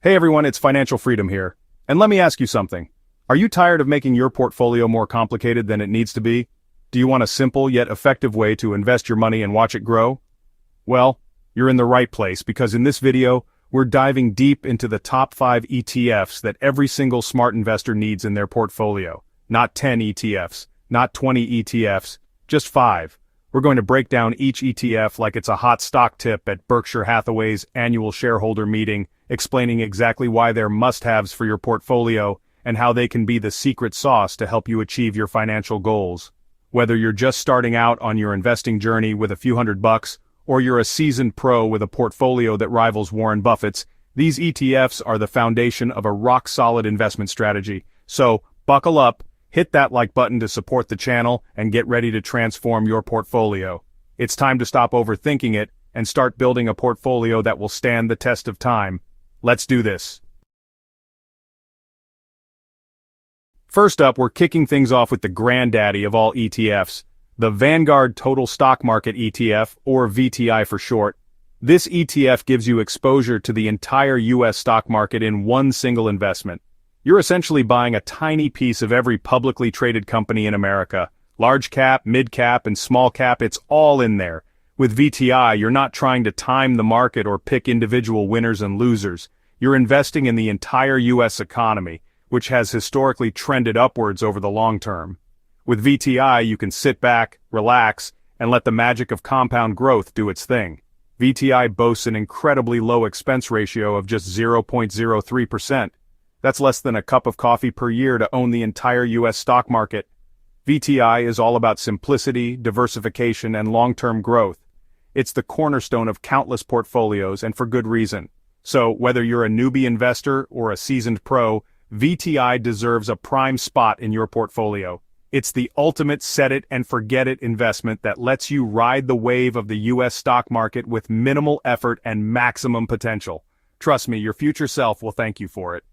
Hey everyone, it's Financial Freedom here. And let me ask you something. Are you tired of making your portfolio more complicated than it needs to be? Do you want a simple yet effective way to invest your money and watch it grow? Well, you're in the right place because in this video, we're diving deep into the top 5 ETFs that every single smart investor needs in their portfolio. Not 10 ETFs, not 20 ETFs, just 5. We're going to break down each ETF like it's a hot stock tip at Berkshire Hathaway's annual shareholder meeting, explaining exactly why they're must-haves for your portfolio and how they can be the secret sauce to help you achieve your financial goals. Whether you're just starting out on your investing journey with a few $100, or you're a seasoned pro with a portfolio that rivals Warren Buffett's, these ETFs are the foundation of a rock-solid investment strategy. So, buckle up, hit that like button to support the channel, and get ready to transform your portfolio. It's time to stop overthinking it and start building a portfolio that will stand the test of time. Let's do this. First up, we're kicking things off with the granddaddy of all ETFs, the Vanguard Total Stock Market ETF, or VTI for short. This ETF gives you exposure to the entire US stock market in one single investment. You're essentially buying a tiny piece of every publicly traded company in America. Large cap, mid cap, and small cap, it's all in there. With VTI, you're not trying to time the market or pick individual winners and losers. You're investing in the entire US economy, which has historically trended upwards over the long term. With VTI, you can sit back, relax, and let the magic of compound growth do its thing. VTI boasts an incredibly low expense ratio of just 0.03%. That's less than a cup of coffee per year to own the entire US stock market. VTI is all about simplicity, diversification, and long-term growth. It's the cornerstone of countless portfolios, and for good reason. So, whether you're a newbie investor or a seasoned pro, VTI deserves a prime spot in your portfolio. It's the ultimate set-it-and-forget-it investment that lets you ride the wave of the US stock market with minimal effort and maximum potential. Trust me, your future self will thank you for it.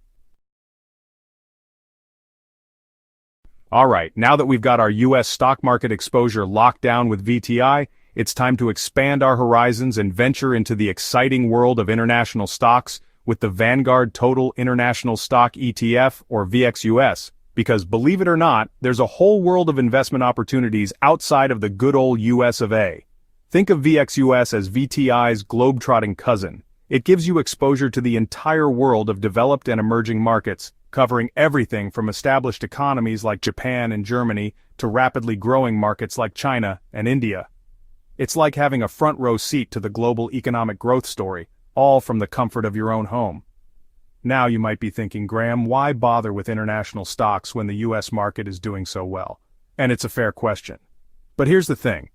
Alright, now that we've got our US stock market exposure locked down with VTI, it's time to expand our horizons and venture into the exciting world of international stocks with the Vanguard Total International Stock ETF, or VXUS, because believe it or not, there's a whole world of investment opportunities outside of the good old US of A. Think of VXUS as VTI's globetrotting cousin. It gives you exposure to the entire world of developed and emerging markets, covering everything from established economies like Japan and Germany to rapidly growing markets like China and India. It's like having a front-row seat to the global economic growth story, all from the comfort of your own home. Now you might be thinking, Graham, why bother with international stocks when the US market is doing so well? And it's a fair question. But here's the thing.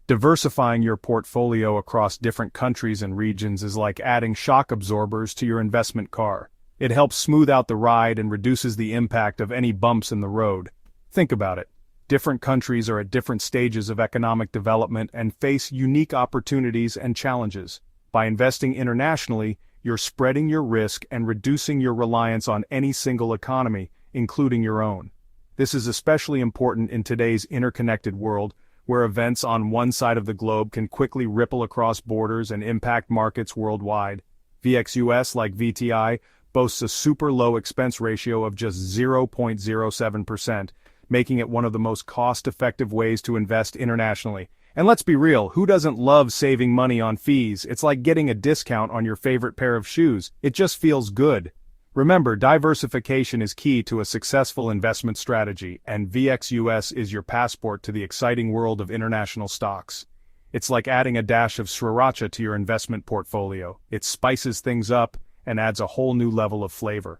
Diversifying your portfolio across different countries and regions is like adding shock absorbers to your investment car. It helps smooth out the ride and reduces the impact of any bumps in the road. Think about it. Different countries are at different stages of economic development and face unique opportunities and challenges. By investing internationally, you're spreading your risk and reducing your reliance on any single economy, including your own. This is especially important in today's interconnected world, where events on one side of the globe can quickly ripple across borders and impact markets worldwide. VXUS, like VTI, boasts a super low expense ratio of just 0.07%, making it one of the most cost-effective ways to invest internationally. And let's be real, who doesn't love saving money on fees? It's like getting a discount on your favorite pair of shoes. It just feels good. Remember, diversification is key to a successful investment strategy, and VXUS is your passport to the exciting world of international stocks. It's like adding a dash of sriracha to your investment portfolio. It spices things up and adds a whole new level of flavor.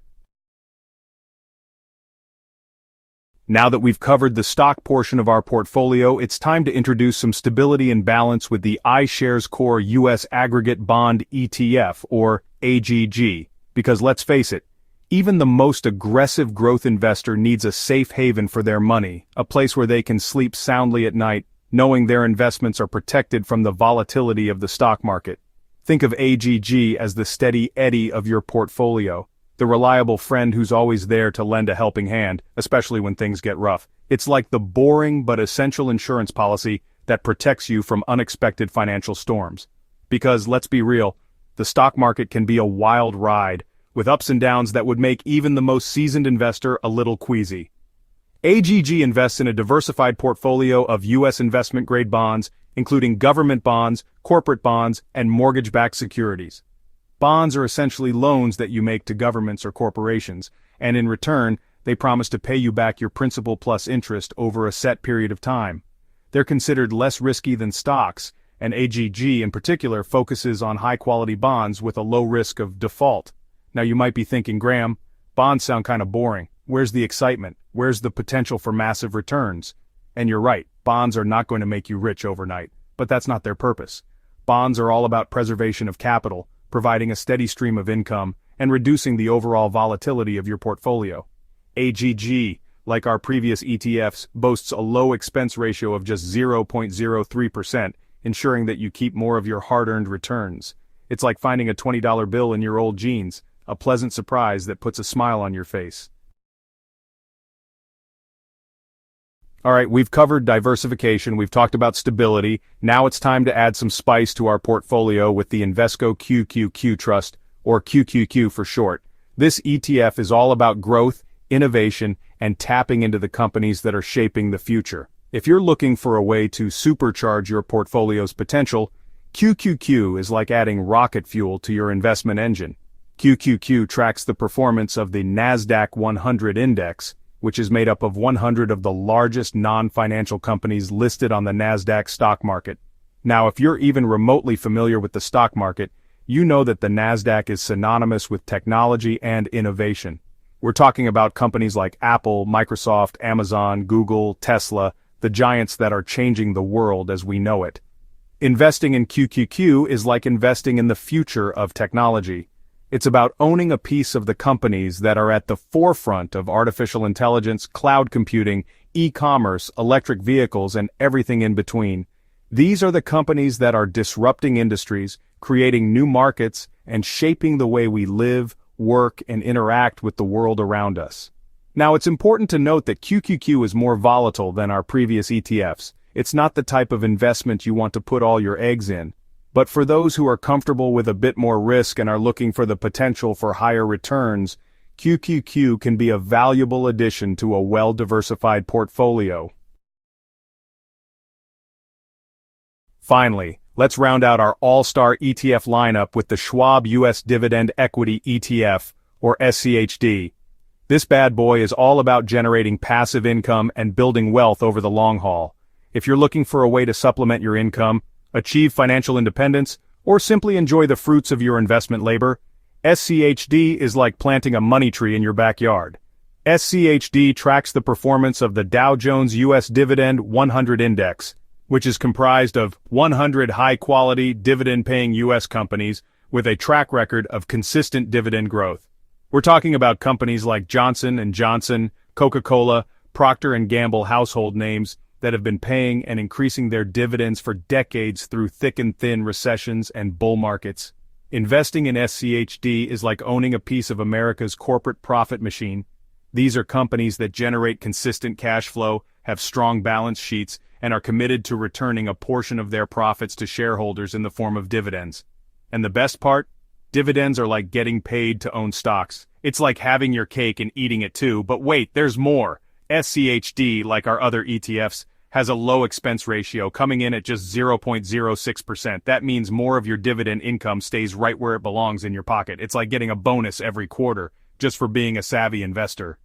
Now that we've covered the stock portion of our portfolio, it's time to introduce some stability and balance with the iShares Core US Aggregate Bond ETF, or AGG. Because let's face it, even the most aggressive growth investor needs a safe haven for their money, a place where they can sleep soundly at night, knowing their investments are protected from the volatility of the stock market. Think of AGG as the steady eddy of your portfolio, the reliable friend who's always there to lend a helping hand, especially when things get rough. It's like the boring but essential insurance policy that protects you from unexpected financial storms. Because, let's be real, the stock market can be a wild ride, with ups and downs that would make even the most seasoned investor a little queasy. AGG invests in a diversified portfolio of U.S. investment-grade bonds, including government bonds, corporate bonds, and mortgage-backed securities. Bonds are essentially loans that you make to governments or corporations, and in return, they promise to pay you back your principal plus interest over a set period of time. They're considered less risky than stocks, and AGG in particular focuses on high-quality bonds with a low risk of default. Now you might be thinking, Graham, bonds sound kind of boring. Where's the excitement? Where's the potential for massive returns? And you're right, bonds are not going to make you rich overnight, but that's not their purpose. Bonds are all about preservation of capital, providing a steady stream of income, and reducing the overall volatility of your portfolio. AGG, like our previous ETFs, boasts a low expense ratio of just 0.03%, ensuring that you keep more of your hard-earned returns. It's like finding a $20 bill in your old jeans, a pleasant surprise that puts a smile on your face. Alright, we've covered diversification, we've talked about stability, now it's time to add some spice to our portfolio with the Invesco QQQ Trust, or QQQ for short. This ETF is all about growth, innovation, and tapping into the companies that are shaping the future. If you're looking for a way to supercharge your portfolio's potential, QQQ is like adding rocket fuel to your investment engine. QQQ tracks the performance of the NASDAQ 100 index, which is made up of 100 of the largest non-financial companies listed on the NASDAQ stock market. Now, if you're even remotely familiar with the stock market, you know that the NASDAQ is synonymous with technology and innovation. We're talking about companies like Apple, Microsoft, Amazon, Google, Tesla, the giants that are changing the world as we know it. Investing in QQQ is like investing in the future of technology. It's about owning a piece of the companies that are at the forefront of artificial intelligence, cloud computing, e-commerce, electric vehicles, and everything in between. These are the companies that are disrupting industries, creating new markets, and shaping the way we live, work, and interact with the world around us. Now, it's important to note that QQQ is more volatile than our previous ETFs. It's not the type of investment you want to put all your eggs in. But for those who are comfortable with a bit more risk and are looking for the potential for higher returns, QQQ can be a valuable addition to a well-diversified portfolio. Finally, let's round out our all-star ETF lineup with the Schwab US Dividend Equity ETF, or SCHD. This bad boy is all about generating passive income and building wealth over the long haul. If you're looking for a way to supplement your income, achieve financial independence, or simply enjoy the fruits of your investment labor, SCHD is like planting a money tree in your backyard. SCHD tracks the performance of the Dow Jones US Dividend 100 Index, which is comprised of 100 high-quality, dividend-paying U.S. companies with a track record of consistent dividend growth. We're talking about companies like Johnson & Johnson, Coca-Cola, Procter & Gamble household names that have been paying and increasing their dividends for decades through thick and thin recessions and bull markets. Investing in SCHD is like owning a piece of America's corporate profit machine. These are companies that generate consistent cash flow, have strong balance sheets, and are committed to returning a portion of their profits to shareholders in the form of dividends. And the best part? Dividends are like getting paid to own stocks. It's like having your cake and eating it too, but wait, there's more. SCHD, like our other ETFs, has a low expense ratio, coming in at just 0.06%. That means more of your dividend income stays right where it belongs in your pocket. It's like getting a bonus every quarter, just for being a savvy investor.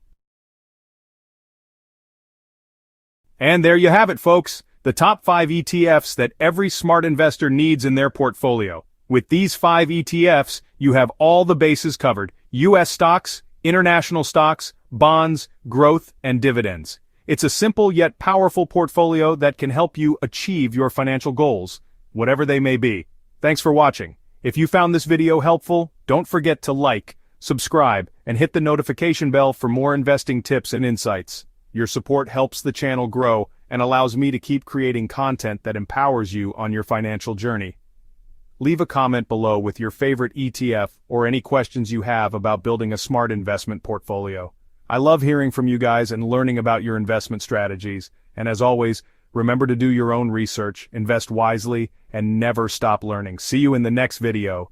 And there you have it, folks. The top 5 ETFs that every smart investor needs in their portfolio. With these 5 ETFs, you have all the bases covered: U.S. stocks, international stocks, bonds, growth, and dividends. It's a simple yet powerful portfolio that can help you achieve your financial goals, whatever they may be. Thanks for watching. If you found this video helpful, don't forget to like, subscribe, and hit the notification bell for more investing tips and insights. Your support helps the channel grow and allows me to keep creating content that empowers you on your financial journey. Leave a comment below with your favorite ETF or any questions you have about building a smart investment portfolio. I love hearing from you guys and learning about your investment strategies, and as always, remember to do your own research, invest wisely, and never stop learning. See you in the next video.